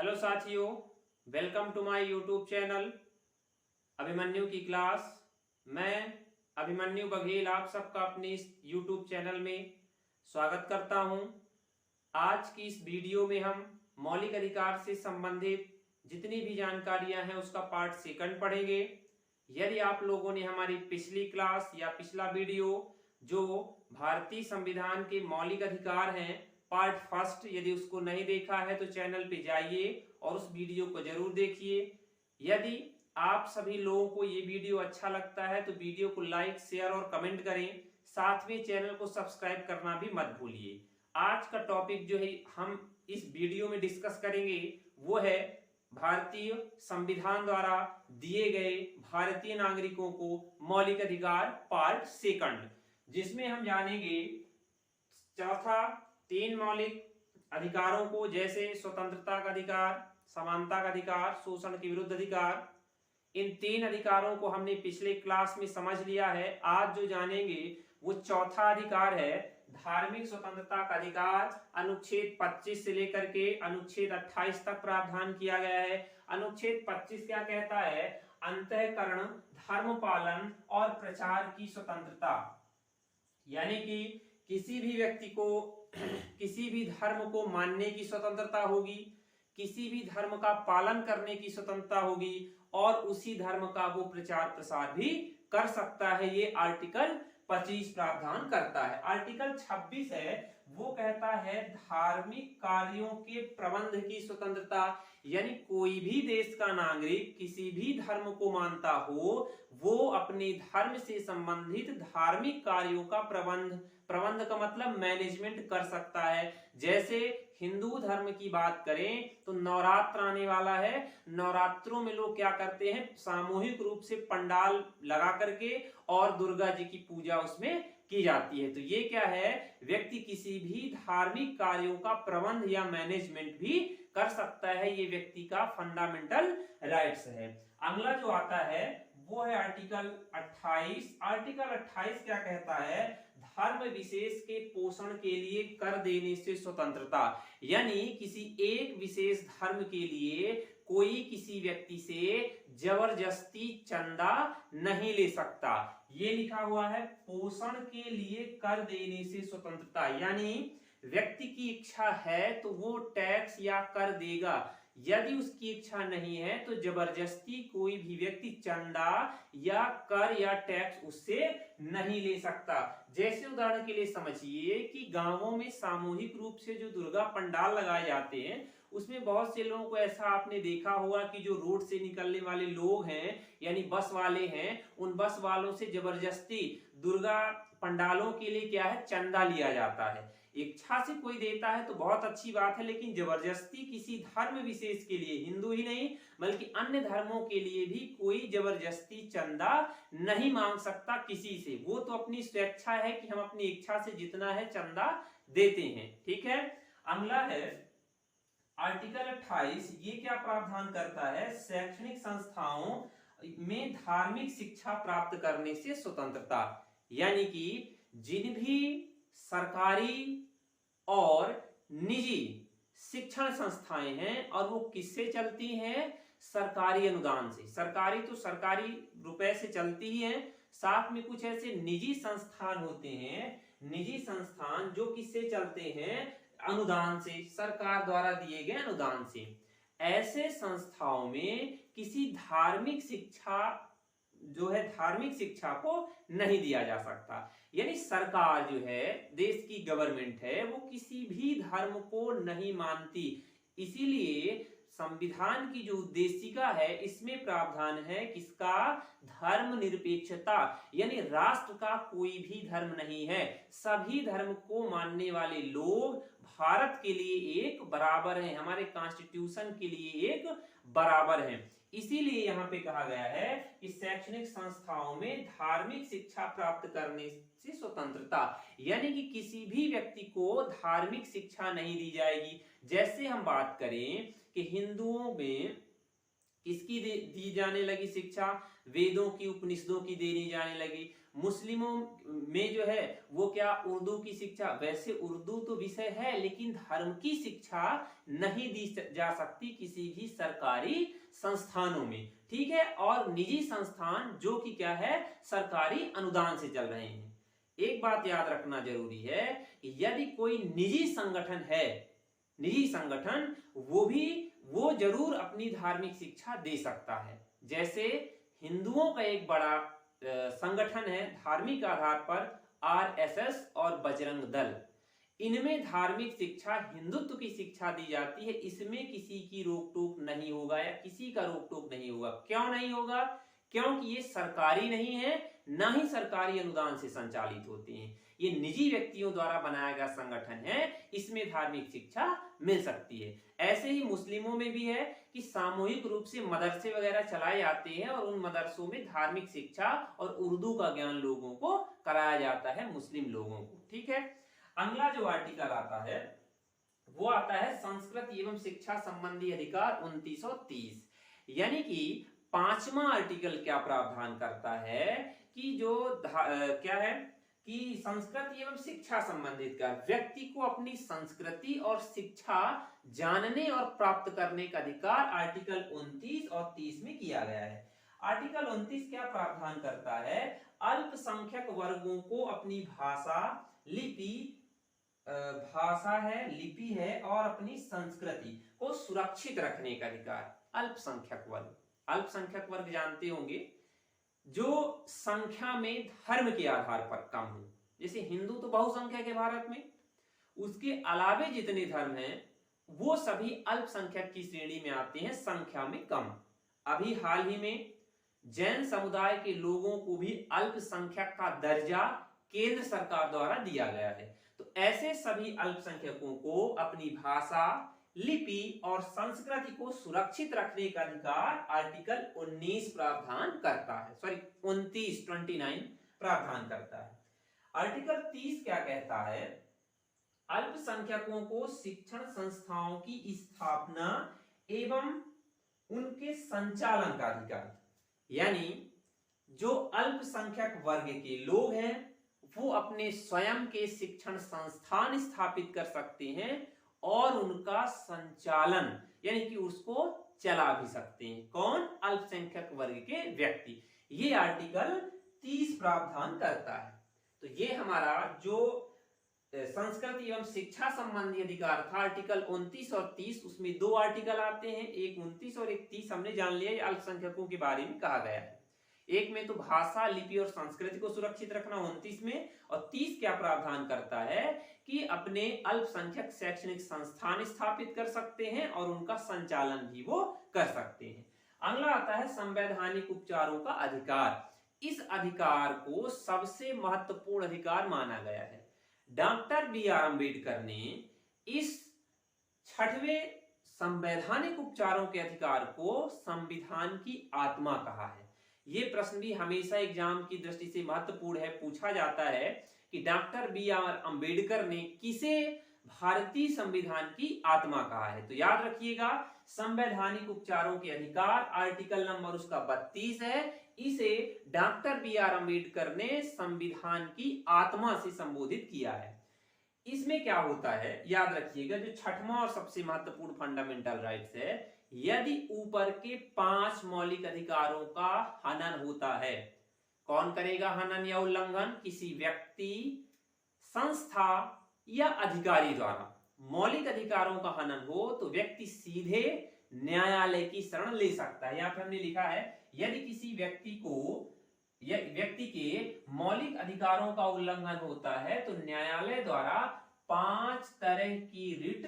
Hello साथियों, welcome to my YouTube channel Abhimanyu की class. मैं अभिमन्यु बघेल आप सबका अपने इस यूट्यूब चैनल में स्वागत करता हूं। आज की इस वीडियो में हम मौलिक अधिकार से संबंधित जितनी भी जानकारियां हैं उसका पार्ट सेकंड पढ़ेंगे। यदि आप लोगों ने हमारी पिछली क्लास या पिछला वीडियो जो भारतीय संविधान के मौलिक अधिकार हैं पार्ट फर्स्ट यदि उसको नहीं देखा है तो चैनल पे जाइए और उस वीडियो को जरूर देखिए। यदि आप सभी लोगों को ये वीडियो अच्छा लगता है तो वीडियो को लाइक, शेयर और कमेंट करें। साथ में चैनल को सब्सक्राइब करना भी मत भूलिए। आज का टॉपिक जो है हम इस वीडियो में डिस्कस करेंगे वो है भारतीय संविधान द्वारा दिए गए भारतीय नागरिकों को मौलिक अधिकार पार्ट सेकंड, जिसमें हम जानेंगे चौथा 3 मौलिक अधिकारों को, जैसे स्वतंत्रता का अधिकार, समानता का अधिकार, शोषण के विरुद्ध अधिकार। इन 3 अधिकारों को हमने पिछले क्लास में समझ लिया है। आज जो जानेंगे वो चौथा अधिकार है धार्मिक स्वतंत्रता का अधिकार। अनुच्छेद 25 से लेकर के अनुच्छेद 28 तक प्रावधान किया गया है। अनुच्छेद 25 क्या कहता है? अंतःकरण, धर्म पालन और प्रचार की स्वतंत्रता, यानी कि किसी भी व्यक्ति को किसी भी धर्म को मानने की स्वतंत्रता होगी, किसी भी धर्म का पालन करने की स्वतंत्रता होगी और उसी धर्म का वो प्रचार प्रसार भी कर सकता है। ये आर्टिकल 25 प्रावधान करता है। आर्टिकल 26 है वो कहता है धार्मिक कार्यों के प्रबंध की स्वतंत्रता, यानी कोई भी देश का नागरिक किसी भी धर्म को मानता हो वो अपने धर्म से संबंधित धार्मिक कार्यों का प्रबंध का मतलब मैनेजमेंट कर सकता है। जैसे हिंदू धर्म की बात करें तो नवरात्र आने वाला है। नवरात्रों में लोग क्या करते हैं? सामूहिक रूप से पंडाल लगा करके और दुर्गा जी की पूजा उसमें की जाती है। तो ये क्या है? व्यक्ति किसी भी धार्मिक कार्यों का प्रबंध या मैनेजमेंट भी कर सकता है। ये व्यक्ति का फंडामेंटल राइट्स है। अगला जो आता है वो है आर्टिकल 28। आर्टिकल 28 क्या कहता है? धर्म विशेष के पोषण के लिए कर देने से स्वतंत्रता, यानी किसी एक विशेष धर्म के लिए कोई किसी व्यक्ति से जबरदस्ती चंदा नहीं ले सकता। ये लिखा हुआ है पोषण के लिए कर देने से स्वतंत्रता, यानी व्यक्ति की इच्छा है तो वो टैक्स या कर देगा। यदि उसकी इच्छा नहीं है तो जबरदस्ती कोई भी व्यक्ति चंदा या कर या टैक्स उससे नहीं ले सकता। जैसे उदाहरण के लिए समझिए कि गांवों में सामूहिक रूप से जो दुर्गा पंडाल लगाए जाते हैं उसमें बहुत से लोगों को ऐसा आपने देखा होगा कि जो रोड से निकलने वाले लोग हैं यानी बस वाले हैं, उन बस वालों से जबरदस्ती दुर्गा पंडालों के लिए क्या है? चंदा लिया जाता है। इच्छा से कोई देता है तो बहुत अच्छी बात है, लेकिन जबरदस्ती किसी धर्म विशेष के लिए, हिंदू ही नहीं बल्कि अन्य धर्मों के लिए भी कोई जबरदस्ती चंदा नहीं मांग सकता किसी से। वो तो अपनी स्वेच्छा है कि हम अपनी इच्छा से जितना है चंदा देते हैं। ठीक है। अगला है आर्टिकल 28। ये क्या प्रावधान करता है? शैक्षणिक संस्थाओं में धार्मिक शिक्षा प्राप्त करने से स्वतंत्रता, यानी कि जिन भी सरकारी और निजी शिक्षण संस्थाएं हैं और वो किससे चलती हैं? सरकारी अनुदान से। सरकारी तो सरकारी रुपए से चलती ही हैं, साथ में कुछ ऐसे निजी संस्थान होते हैं, निजी संस्थान जो किससे चलते हैं? अनुदान से, सरकार द्वारा दिए गए अनुदान से। ऐसे संस्थाओं में किसी धार्मिक शिक्षा जो है धार्मिक शिक्षा को नहीं दिया जा सकता, यानी सरकार जो है देश की गवर्नमेंट है वो किसी भी धर्म को नहीं मानती। इसीलिए संविधान की जो उद्देशिका है इसमें प्रावधान है किसका? धर्म निरपेक्षता, यानी राष्ट्र का कोई भी धर्म नहीं है, सभी धर्म को मानने वाले लोग भारत के लिए एक बराबर हैं, हमारे कॉन्स्टिट्यूशन के लिए एक बराबर हैं। इसीलिए यहाँ पे कहा गया है कि शैक्षणिक संस्थाओं में धार्मिक शिक्षा प्राप्त करने से स्वतंत्रता, यानी कि किसी भी व्यक्ति को धार्मिक शिक्षा नहीं दी जाएगी। जैसे हम बात करें कि हिंदुओं में किसकी दी जाने लगी शिक्षा? वेदों की, उपनिषदों की देनी जाने लगी। मुस्लिमों में जो है वो क्या उर्दू की शिक्षा, वैसे उर्दू तो विषय है लेकिन धर्म की शिक्षा नहीं दी जा सकती किसी भी सरकारी संस्थानों में, ठीक है। और निजी संस्थान जो कि क्या है, सरकारी अनुदान से चल रहे हैं। एक बात याद रखना जरूरी है, यदि कोई निजी संगठन है, निजी संगठन, वो जरूर अपनी धार्मिक शिक्षा दे सकता है। जैसे हिंदुओं का एक बड़ा संगठन है धार्मिक आधार पर, आरएसएस और बजरंग दल, इनमें धार्मिक शिक्षा, हिंदुत्व की शिक्षा दी जाती है। इसमें किसी की रोक टोक नहीं होगा या किसी का रोक टोक नहीं होगा। क्यों नहीं होगा? क्योंकि ये सरकारी नहीं है, ना ही सरकारी अनुदान से संचालित होते हैं। ये निजी व्यक्तियों द्वारा बनाया गया संगठन है, इसमें धार्मिक शिक्षा मिल सकती है। ऐसे ही मुस्लिमों में भी है कि सामूहिक रूप से मदरसे वगैरह चलाए जाते हैं और उन मदरसों में धार्मिक शिक्षा और उर्दू का ज्ञान लोगों को कराया जाता है, मुस्लिम लोगों को, ठीक है। अगला जो आर्टिकल आता है वो आता है संस्कृत एवं शिक्षा संबंधी अधिकार 2930, यानी कि पांचवा आर्टिकल क्या प्रावधान करता है कि जो क्या है कि संस्कृत एवं शिक्षा संबंधित का व्यक्ति को अपनी संस्कृति और शिक्षा जानने और प्राप्त करने का अधिकार आर्टिकल 29 और 30 में किया गया है। आर्टिकल 29 क्या प्रावधान करता है? अल्पसंख्यक वर्गों को अपनी लिपि है और अपनी संस्कृति को सुरक्षित रखने का अधिकार। अल्पसंख्यक वर्ग जानते होंगे, जो संख्या में धर्म के आधार पर कम हो। जैसे हिंदू तो बहुसंख्यक है भारत में, उसके अलावे जितने धर्म हैं वो सभी अल्पसंख्यक की श्रेणी में आते हैं, संख्या में कम। अभी हाल ही में जैन समुदाय के लोगों को भी अल्पसंख्यक का दर्जा केंद्र सरकार द्वारा दिया गया है। तो ऐसे सभी अल्पसंख्यकों को अपनी भाषा, लिपि और संस्कृति को सुरक्षित रखने का अधिकार आर्टिकल 19 प्रावधान करता है, सॉरी 29 प्रावधान करता है। आर्टिकल 30 क्या कहता है? अल्पसंख्यकों को शिक्षण संस्थाओं की स्थापना एवं उनके संचालन का अधिकार, यानी जो अल्पसंख्यक वर्ग के लोग हैं वो अपने स्वयं के शिक्षण संस्थान स्थापित कर सकते हैं और उनका संचालन यानी कि उसको चला भी सकते हैं। कौन? अल्पसंख्यक वर्ग के व्यक्ति। ये आर्टिकल 30 प्रावधान करता है। तो ये हमारा जो संस्कृति एवं शिक्षा संबंधी अधिकार था आर्टिकल 29 और 30, उसमें दो आर्टिकल आते हैं, एक 29 और एक 30 हमने जान लिया अल्पसंख्यकों के बारे में कहा गया है। एक में तो भाषा, लिपि और संस्कृति को सुरक्षित रखना 29 में, और 30 क्या प्रावधान करता है कि अपने अल्पसंख्यक शैक्षणिक संस्थान स्थापित कर सकते हैं और उनका संचालन भी वो कर सकते हैं। अगला आता है संवैधानिक उपचारों का अधिकार। इस अधिकार को सबसे महत्वपूर्ण अधिकार माना गया है। Doctor B R. अम्बेडकर ने इस 6वें संवैधानिक उपचारों के अधिकार को संविधान की आत्मा कहा है। ये प्रश्न भी हमेशा एग्जाम की दृष्टि से महत्वपूर्ण है, पूछा जाता है कि डॉक्टर बी.आर. अम्बेडकर ने किसे भारतीय संविधान की आत्मा कहा है। तो याद रखिएगा, संवैधानिक उपचारों के अधिकार आर्टिकल नंबर उसका 32 है। इसे डॉक्टर बी.आर. अम्बेडकर ने संविधान की आत्मा से संबोधित किया है। इसमें क्या होता है याद रखिएगा, जो 6वां और सबसे महत्वपूर्ण फंडामेंटल राइट्स है, यदि ऊपर के 5 मौलिक अधिकारों का हनन होता है, कौन करेगा हनन या उल्लंघन? किसी व्यक्ति, संस्था या अधिकारी द्वारा मौलिक अधिकारों का हनन हो तो व्यक्ति सीधे न्यायालय की शरण ले सकता है। यहां पर हमने लिखा है, यदि किसी व्यक्ति के मौलिक अधिकारों का उल्लंघन होता है तो न्यायालय द्वारा 5 तरह की रिट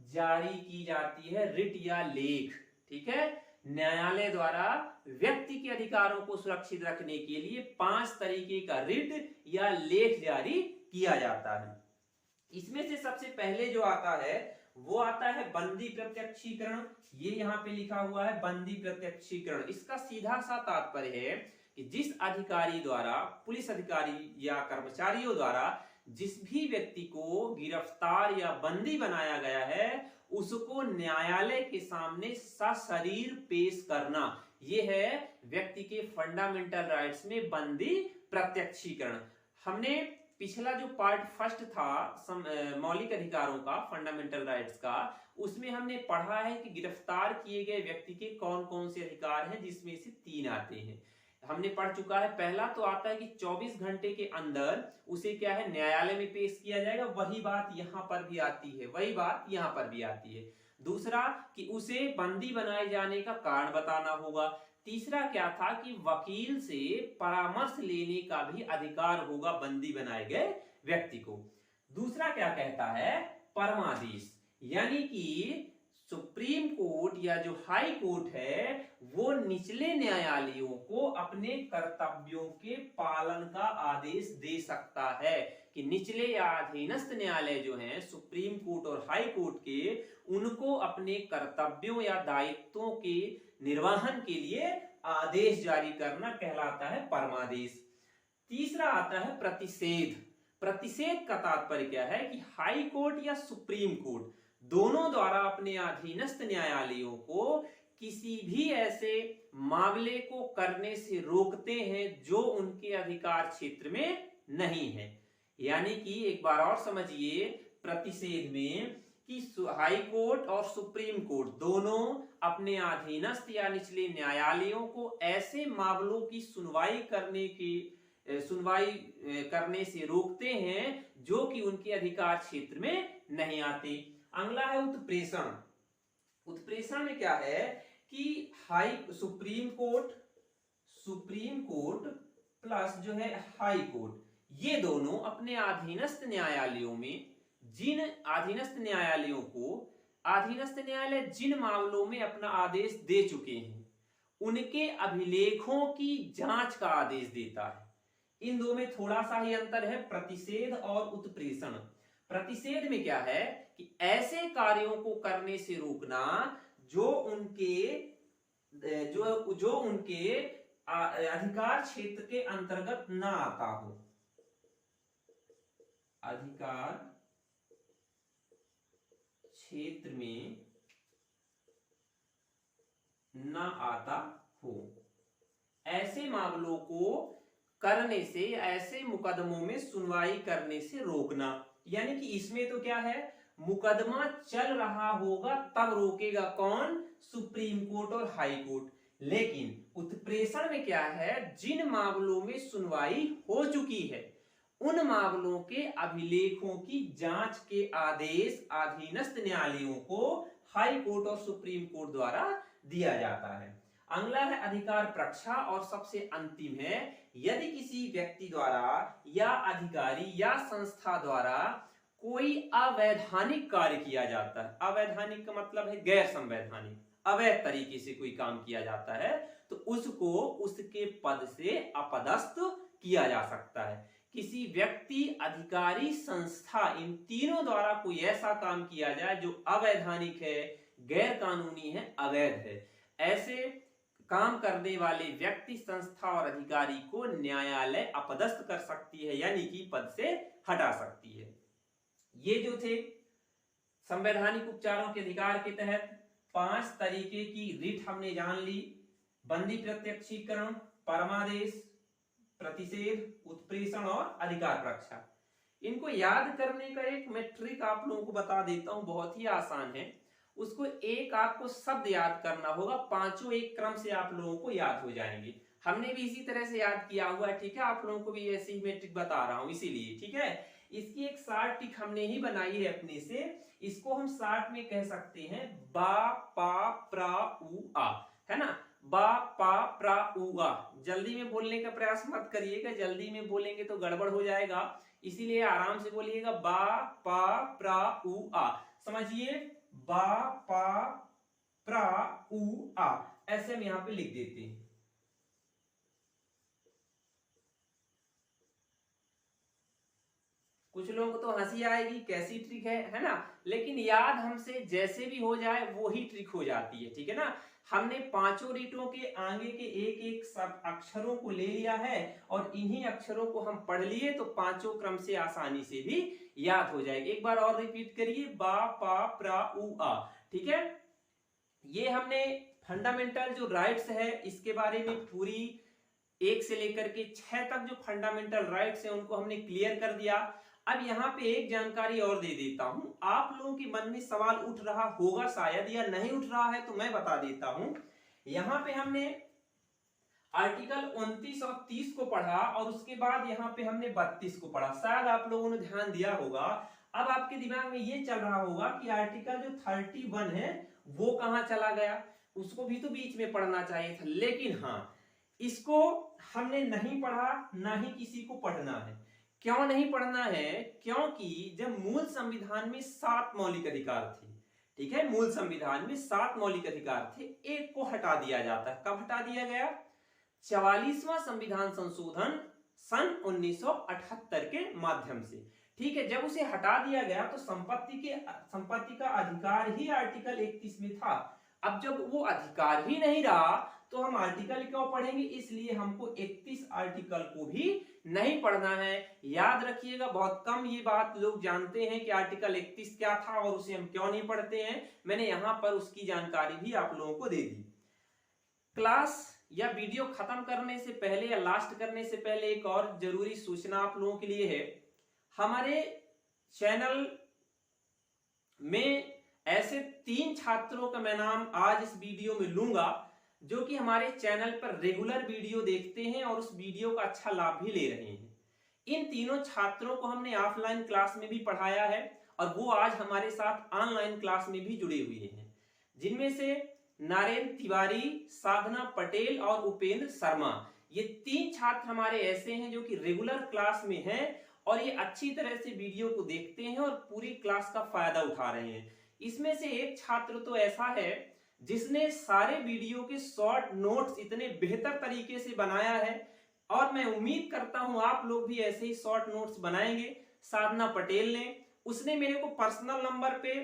जारी की जाती है, रिट या लेख, ठीक है। न्यायालय द्वारा व्यक्ति के अधिकारों को सुरक्षित रखने के लिए 5 तरीके का रिट या लेख जारी किया जाता है। इसमें से सबसे पहले जो आता है वो आता है बंदी प्रत्यक्षीकरण। ये यहाँ पे लिखा हुआ है बंदी प्रत्यक्षीकरण। इसका सीधा सा तात्पर्य है कि जिस अधिकारी द्वारा, पुलिस अधिकारी या कर्मचारियों द्वारा जिस भी व्यक्ति को गिरफ्तार या बंदी बनाया गया है उसको न्यायालय के सामने सशरीर पेश करना, ये है व्यक्ति के फंडामेंटल राइट्स में बंदी प्रत्यक्षीकरण। हमने पिछला जो पार्ट फर्स्ट था मौलिक अधिकारों का, फंडामेंटल राइट्स का, उसमें हमने पढ़ा है कि गिरफ्तार किए गए व्यक्ति के कौन कौन से अधिकार हैं, जिसमें से 3 आते हैं। हमने पढ़ चुका है। पहला तो आता है कि 24 घंटे के अंदर उसे क्या है, न्यायालय में पेश किया जाएगा। वही बात यहां पर भी आती है, वही बात यहां पर भी आती है। दूसरा कि उसे बंदी बनाए जाने का कारण बताना होगा। तीसरा क्या था कि वकील से परामर्श लेने का भी अधिकार होगा बंदी बनाए गए व्यक्ति को। दूसरा क्या कहता है, परमादेश, यानी कि सुप्रीम कोर्ट या जो हाई कोर्ट है वो निचले न्यायालयों को अपने कर्तव्यों के पालन का आदेश दे सकता है। कि निचले या अधीनस्थ न्यायालय जो हैं, सुप्रीम कोर्ट और हाई कोर्ट के, उनको अपने कर्तव्यों या दायित्वों के निर्वहन के लिए आदेश जारी करना कहलाता है परमादेश। तीसरा आता है प्रतिषेध। प्रतिषेध का तात्पर्य क्या है कि हाई कोर्ट या सुप्रीम कोर्ट दोनों द्वारा अपने अधीनस्थ न्यायालयों को किसी भी ऐसे मामले को करने से रोकते हैं जो उनके अधिकार क्षेत्र में नहीं है। यानी कि एक बार और समझिए, प्रतिषेध में कि हाई कोर्ट और सुप्रीम कोर्ट दोनों अपने अधीनस्थ या निचले न्यायालयों को ऐसे मामलों की सुनवाई करने से रोकते हैं जो कि उनके अधिकार क्षेत्र में नहीं आते। अगला है उत्प्रेषण। उत्प्रेषण में क्या है कि सुप्रीम कोर्ट प्लस जो है हाई कोर्ट, ये दोनों अपने अधीनस्थ न्यायालयों में अधीनस्थ न्यायालय जिन मामलों में अपना आदेश दे चुके हैं उनके अभिलेखों की जांच का आदेश देता है। इन दो में थोड़ा सा ही अंतर है, प्रतिषेध और उत्प्रेषण। प्रतिषेध में क्या है कि ऐसे कार्यों को करने से रोकना जो उनके अधिकार क्षेत्र के अंतर्गत ना आता हो, अधिकार क्षेत्र में ना आता हो, ऐसे मामलों को करने से, ऐसे मुकदमों में सुनवाई करने से रोकना। यानी कि इसमें तो क्या है, मुकदमा चल रहा होगा तब रोकेगा कौन, सुप्रीम कोर्ट और हाई कोर्ट। लेकिन उत्प्रेषण में क्या है, जिन मामलों में सुनवाई हो चुकी है उन मामलों के अभिलेखों की जांच के आदेश अधीनस्थ न्यायालयों को हाई कोर्ट और सुप्रीम कोर्ट द्वारा दिया जाता है। अगला है अधिकार प्रक्षा और सबसे अंतिम है, यदि किसी व्यक्ति द्वारा या अधिकारी या संस्था द्वारा कोई अवैधानिक कार्य किया जाता है, अवैधानिक का मतलब है गैर संवैधानिक, अवैध तरीके से कोई काम किया जाता है, तो उसको उसके पद से अपदस्थ किया जा सकता है। किसी व्यक्ति, अधिकारी, संस्था, इन तीनों द्वारा कोई ऐसा काम किया जाए जो अवैधानिक है, गैर कानूनी है, अवैध है, ऐसे काम करने वाले व्यक्ति, संस्था और अधिकारी को न्यायालय अपदस्थ कर सकती है, यानी कि पद से हटा सकती है। ये जो थे संवैधानिक उपचारों के अधिकार के तहत 5 तरीके की रिट हमने जान ली। बंदी प्रत्यक्षीकरण, परमादेश, प्रतिषेध, उत्प्रेषण और अधिकार रक्षा। इनको याद करने का एक मैं ट्रिक आप लोगों को बता देता हूं, बहुत ही आसान है। उसको एक आपको शब्द याद करना होगा, पांचों एक क्रम से आप लोगों को याद हो जाएंगे। हमने भी इसी तरह से याद किया हुआ है, ठीक है, आप लोगों को भी ऐसे ही मैं ट्रिक बता रहा हूं इसीलिए, ठीक है। इसकी एक शार्ट ट्रिक हमने ही बनाई है अपने से, इसको हम शार्ट में कह सकते हैं बा पा प्रा उ आ, है ना, बा पा प्रा उ आ। जल्दी में बोलने का प्रयास मत करिएगा, जल्दी में बोलेंगे तो गड़बड़ हो जाएगा, इसीलिए आराम से बोलिएगा, बा पा प्रा उ आ। समझिए, बा पा प्रा उ आ, ऐसे हम यहां पे लिख देते हैं। कुछ लोगों को तो हंसी आएगी, कैसी ट्रिक है ना, लेकिन याद हमसे जैसे भी हो जाए वो ही ट्रिक हो जाती है, ठीक है ना। हमने पांचों रीटों के आगे के एक एक सब अक्षरों को ले लिया है और इन्हीं अक्षरों को हम पढ़ लिए तो पांचों क्रम से आसानी से भी याद हो जाएगी। एक बार और रिपीट करिए, बा पा प्रा उ आ, ठीक है। ये हमने फंडामेंटल जो राइट्स है इसके बारे में पूरी 1 से लेकर के 6 तक जो फंडामेंटल राइट्स हैं उनको हमने क्लियर कर दिया। अब यहाँ पे एक जानकारी और दे देता हूं, आप लोगों के मन में सवाल उठ रहा होगा शायद या नहीं उठ रहा है तो मैं बता देता हूं। यहाँ पे हमने आर्टिकल 29 और 30 को पढ़ा और उसके बाद यहाँ पे हमने 32 को पढ़ा, शायद आप लोगों ने ध्यान दिया होगा। अब आपके दिमाग में ये चल रहा होगा कि आर्टिकल जो 31 है वो कहाँ चला गया, उसको भी तो बीच में पढ़ना चाहिए था। लेकिन हाँ, इसको हमने नहीं पढ़ा, ना ही किसी को पढ़ना है। क्यों नहीं पढ़ना है? क्योंकि जब मूल संविधान में 7 मौलिक अधिकार थे, ठीक है, मूल संविधान में 7 मौलिक अधिकार थे, एक को हटा दिया जाता है। कब हटा दिया गया? 44वां संविधान संशोधन सन 1978 के माध्यम से, ठीक है। जब उसे हटा दिया गया तो संपत्ति का अधिकार ही आर्टिकल 31 में था। अब जब वो अधिकार ही नहीं रहा तो हम आर्टिकल क्यों पढ़ेंगे? इसलिए हमको 31 आर्टिकल को भी नहीं पढ़ना है। याद रखिएगा, बहुत कम ये बात लोग जानते हैं कि आर्टिकल 31 क्या था और उसे हम क्यों नहीं पढ़ते हैं। मैंने यहां पर उसकी जानकारी भी आप लोगों को दे दी। क्लास या वीडियो खत्म करने से पहले या लास्ट करने से पहले एक और जरूरी सूचना आप लोगों के लिए है। हमारे चैनल में ऐसे 3 छात्रों का मैं नाम आज इस वीडियो में लूंगा जो कि हमारे चैनल पर रेगुलर वीडियो देखते हैं और उस वीडियो का अच्छा लाभ भी ले रहे हैं। इन तीनों छात्रों को हमने ऑफलाइन क्लास में भी पढ़ाया है और वो आज हमारे साथ ऑनलाइन क्लास में भी जुड़े हुए हैं, जिनमें से नारायण तिवारी, साधना पटेल और उपेंद्र शर्मा। ये 3 छात्र हमारे ऐसे हैं जो कि रेगुलर क्लास में हैं और ये अच्छी तरह से वीडियो को देखते हैं और पूरी क्लास का फायदा उठा रहे हैं। इसमें से एक छात्र तो ऐसा है जिसने सारे वीडियो के शॉर्ट नोट्स इतने बेहतर तरीके से बनाया है और मैं उम्मीद करता हूं आप लोग भी ऐसे ही शॉर्ट नोट्स बनाएंगे। साधना पटेल ने, उसने मेरे को पर्सनल नंबर पे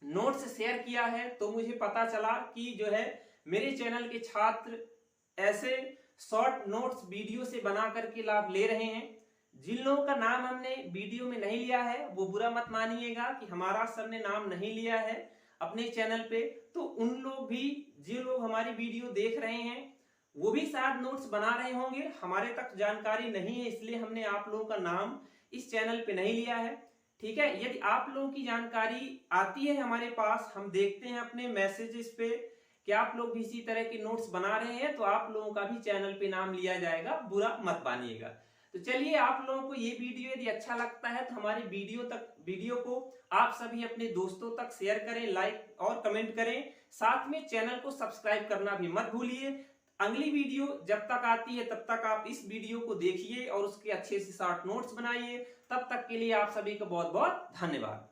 नोट्स शेयर किया है, तो मुझे पता चला कि जो है मेरे चैनल के छात्र ऐसे शॉर्ट नोट्स वीडियो से बना करके लाभ ले रहे हैं। जिन लोगों का नाम हमने वीडियो में नहीं लिया है वो बुरा मत मानिएगा कि हमारा सर ने नाम नहीं लिया है अपने चैनल पे। तो उन लोग भी, जो लोग हमारी वीडियो देख रहे हैं वो भी शायद नोट्स बना रहे होंगे, हमारे तक जानकारी नहीं है इसलिए हमने आप लोगों का नाम इस चैनल पे नहीं लिया है, ठीक है। यदि आप लोगों की जानकारी आती है हमारे पास, हम देखते हैं अपने मैसेजेस पे कि आप लोग भी इसी तरह के नोट्स बना रहे हैं, तो आप लोगों का भी चैनल पे नाम लिया जाएगा, बुरा मत मानिएगा। तो चलिए, आप लोगों को ये वीडियो यदि अच्छा लगता है तो हमारी वीडियो को आप सभी अपने दोस्तों तक शेयर करें, लाइक और कमेंट करें। साथ में चैनल को सब्सक्राइब करना भी मत भूलिए। अगली वीडियो जब तक आती है तब तक आप इस वीडियो को देखिए और उसके अच्छे से शॉर्ट नोट्स बनाइए। तब तक के लिए आप सभी को बहुत बहुत धन्यवाद।